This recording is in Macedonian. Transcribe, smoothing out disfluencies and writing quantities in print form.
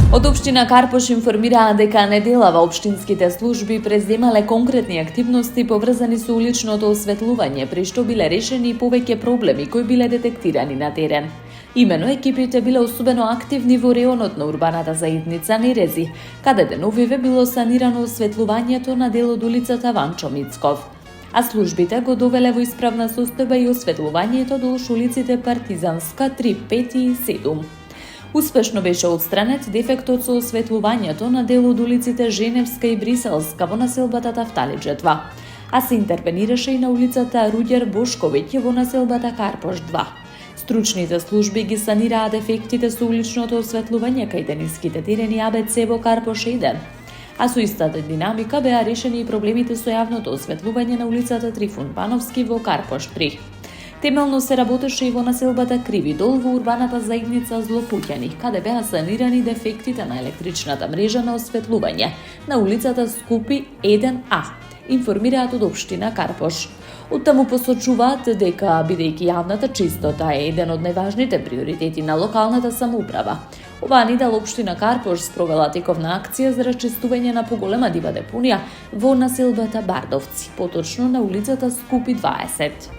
Од општина Карпош информираа дека неделава општинските служби преземале конкретни активности поврзани со уличното осветлување, при што биле решени повеќе проблеми кои биле детектирани на терен. Имено екипите биле особено активни во реонот на урбаната заедница Нерези, каде деновиве било санирано осветлувањето на дел од улицата Ванчо Мицков. А службите го довеле во исправна состојба и осветлувањето до улиците Партизанска 3, 5 и 7. Успешно беше отстранет дефектот со осветлувањето на дел од улиците Женевска и Бриселска во населбата Тафталиџе 2, а се интервенираше и на улицата Руѓер Бошковиќ во населбата Карпош 2. Стручните служби ги санираа дефектите со уличното осветлување кај дениските терени АБЦ во Карпош 1, а со истата динамика беа решени и проблемите со јавното осветлување на улицата Трифун Пановски во Карпош 3. Темелно се работеше и во населбата Криви дол во урбаната заедница Злопуќани, каде беа санирани дефектите на електричната мрежа на осветлување на улицата Скупи 1А, информираат од општина Карпош. Оттаму посочуваат дека, бидејќи јавната чистота е еден од најважните приоритети на локалната самоуправа, оваа недела општина Карпош спровела тековна акција за расчистување на поголема дива депонија во населбата Бардовци, поточно на улицата Скупи 20.